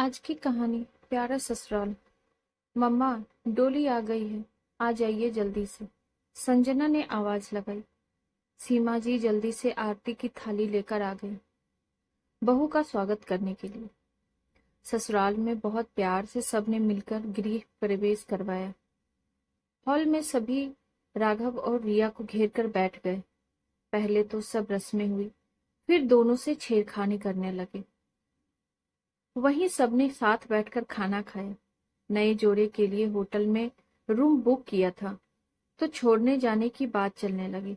आज की कहानी प्यारा ससुराल। मम्मा, डोली आ गई है, आ जाइए जल्दी से। संजना ने आवाज लगाई। सीमा जी जल्दी से आरती की थाली लेकर आ गई बहू का स्वागत करने के लिए। ससुराल में बहुत प्यार से सबने मिलकर गृह प्रवेश करवाया। हॉल में सभी राघव और रिया को घेर कर बैठ गए। पहले तो सब रस्में हुई, फिर दोनों से छेड़खानी करने लगे। वहीं सबने साथ बैठकर खाना खाया। नए जोड़े के लिए होटल में रूम बुक किया था तो छोड़ने जाने की बात चलने लगी।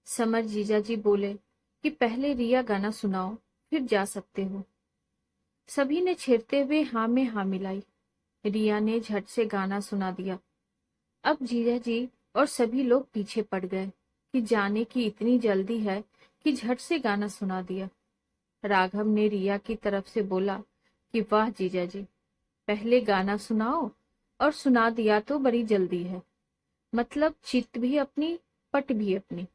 समर जीजा जी बोले कि पहले रिया गाना सुनाओ, फिर जा सकते हो। सभी ने छेड़ते हुए हाँ में हाँ मिलाई। रिया ने झट से गाना सुना दिया। अब जीजा जी और सभी लोग पीछे पड़ गए कि जाने की इतनी जल्दी है कि झट से गाना सुना दिया। राघव ने रिया की तरफ से बोला कि वाह जीजा जी, पहले गाना सुनाओ और सुना दिया तो बड़ी जल्दी है, मतलब चित भी अपनी पट भी अपनी।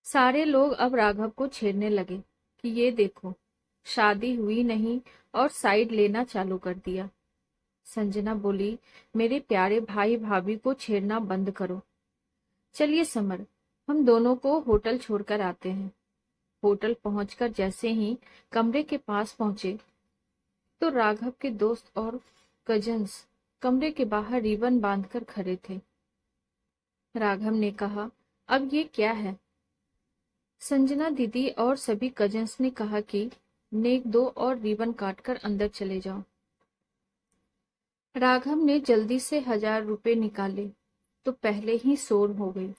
सारे लोग अब राघव को छेड़ने लगे कि ये देखो, शादी हुई नहीं और साइड लेना चालू कर दिया। संजना बोली, मेरे प्यारे भाई भाभी को छेड़ना बंद करो। चलिए समर, हम दोनों को होटल छोड़कर आते हैं। होटल पहुंचकर जैसे ही कमरे के पास पहुंचे तो राघव के दोस्त और कजन्स कमरे के बाहर रिबन बांधकर खड़े थे। राघव ने कहा, अब ये क्या है? संजना दीदी और सभी कजन्स ने कहा कि नेक दो और रिबन काटकर अंदर चले जाओ। राघव ने जल्दी से 1000 रुपए निकाले तो पहले ही शोर हो गई।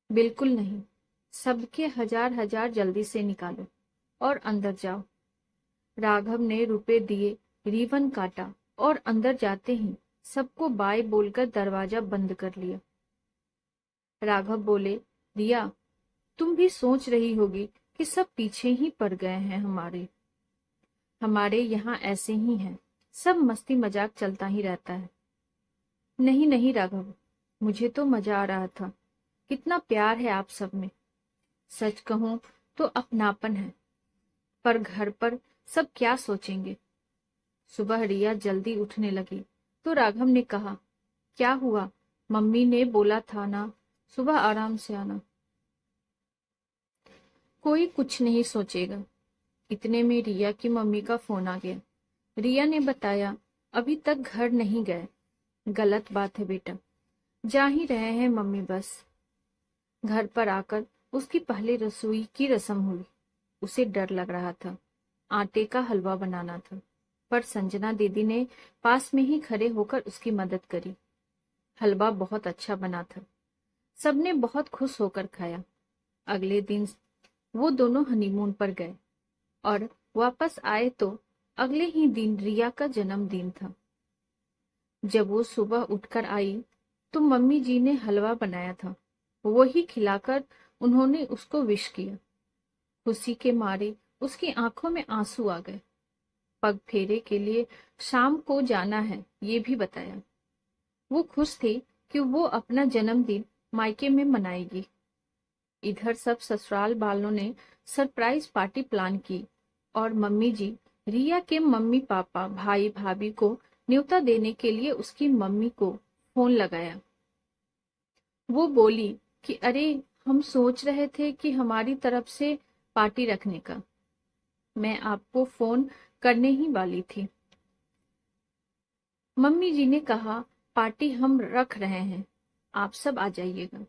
बिल्कुल नहीं, सबके 1000 जल्दी से निकालो और अंदर जाओ। राघव ने रुपए दिए, रिबन काटा और अंदर जाते ही सबको बाय बोलकर दरवाजा बंद कर लिया। राघव बोले, रिया, तुम भी सोच रही होगी कि सब पीछे ही पड़ गए हैं। हमारे यहाँ ऐसे ही हैं, सब मस्ती मजाक चलता ही रहता है। नहीं नहीं राघव, मुझे तो मजा आ रहा था। कितना प्यार है आप सब में। सच कहूं तो अपनापन है, पर घर पर सब क्या सोचेंगे। सुबह रिया जल्दी उठने लगी तो राघव ने कहा, क्या हुआ? मम्मी ने बोला था ना सुबह आराम से आना। कोई कुछ नहीं सोचेगा। इतने में रिया की मम्मी का फोन आ गया। रिया ने बताया, अभी तक घर नहीं गए। गलत बात है बेटा, जा ही रहे हैं मम्मी बस। घर पर आकर उसकी पहली रसोई की रस्म हुई। उसे डर लग रहा था। आटे का हलवा बनाना था, पर संजना दीदी ने पास में ही खड़े होकर उसकी मदद करी। हलवा बहुत अच्छा बना था। सबने बहुत खुश होकर खाया। अगले दिन वो दोनों हनीमून पर गए और वापस आए तो अगले ही दिन रिया का जन्मदिन था। जब वो सुबह उठकर आई तो मम्मी जी ने हलवा बनाया था, वही खिलाकर उन्होंने उसको विश किया। खुशी के मारे उसकी आंखों में आंसू आ गए। पग फेरे के लिए शाम को जाना है ये भी बताया। वो खुश थी कि वो अपना जन्मदिन मायके में मनाएगी। इधर सब ससुराल वालों ने सरप्राइज पार्टी प्लान की और मम्मी जी रिया के मम्मी पापा भाई भाभी को न्योता देने के लिए उसकी मम्मी को फोन लगाया। वो बोली कि अरे, हम सोच रहे थे कि हमारी तरफ से पार्टी रखने का। मैं आपको फोन करने ही वाली थी। मम्मी जी ने कहा, पार्टी हम रख रहे हैं, आप सब आ जाइएगा।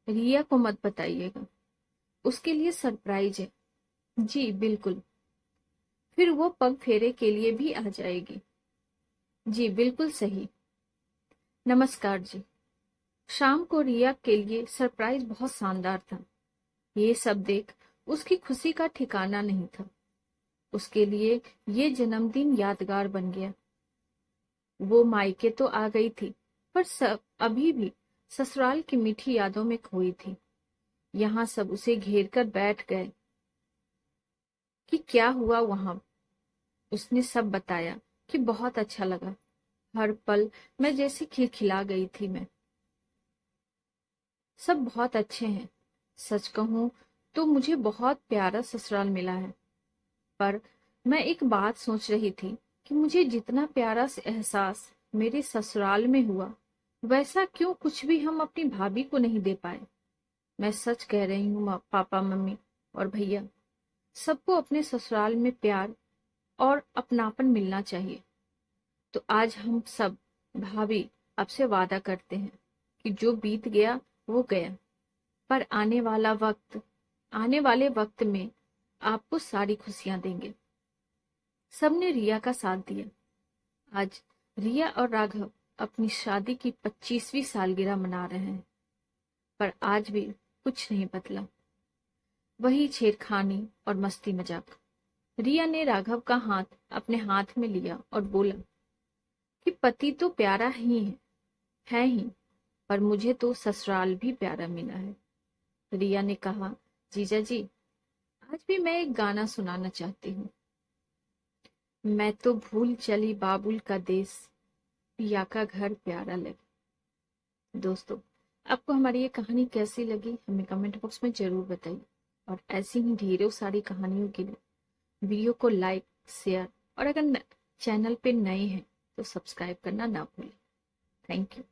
रिया को मत बताइएगा, उसके लिए सरप्राइज है। जी बिल्कुल। फिर वो पग फेरे के लिए भी आ जाएगी। जी बिल्कुल सही। नमस्कार जी। शाम को रिया के लिए सरप्राइज बहुत शानदार था। ये सब देख उसकी खुशी का ठिकाना नहीं था। उसके लिए ये जन्मदिन यादगार बन गया। वो मायके तो आ गई थी, पर सब अभी भी ससुराल की मीठी यादों में खोई थी। यहाँ सब उसे घेर कर बैठ गए कि क्या हुआ वहां। उसने सब बताया कि बहुत अच्छा लगा। हर पल मैं जैसे खिलखिला गई थी। मैं सब बहुत अच्छे हैं। सच कहूं तो मुझे बहुत प्यारा ससुराल मिला है, पर मैं एक बात सोच रही थी कि मुझे जितना प्यारा से एहसास मेरे ससुराल में हुआ, वैसा क्यों कुछ भी हम अपनी भाभी को नहीं दे पाए। मैं सच कह रही हूँ पापा मम्मी और भैया, सबको अपने ससुराल में प्यार और अपनापन मिलना चाहिए। तो आज हम सब भाभी आपसे वादा करते हैं कि जो बीत गया वो गया, पर आने वाले वक्त में आपको सारी खुशियां देंगे। सबने रिया का साथ दिया। आज रिया और राघव अपनी शादी की 25वीं सालगिरह मना रहे हैं, पर आज भी कुछ नहीं बदला। वही छेड़खानी और मस्ती मजाक। रिया ने राघव का हाथ अपने हाथ में लिया और बोला कि पति तो प्यारा ही है ही, पर मुझे तो ससुराल भी प्यारा मिला है। रिया ने कहा, जीजा जी, आज भी मैं एक गाना सुनाना चाहती हूँ। मैं तो भूल चली बाबुल का देश, पिया का घर प्यारा लगे। दोस्तों, आपको हमारी ये कहानी कैसी लगी हमें कमेंट बॉक्स में जरूर बताइए, और ऐसी ही ढेरों सारी कहानियों के लिए वीडियो को लाइक, शेयर और अगर चैनल पे नए हैं तो सब्सक्राइब करना ना भूलें। Thank you.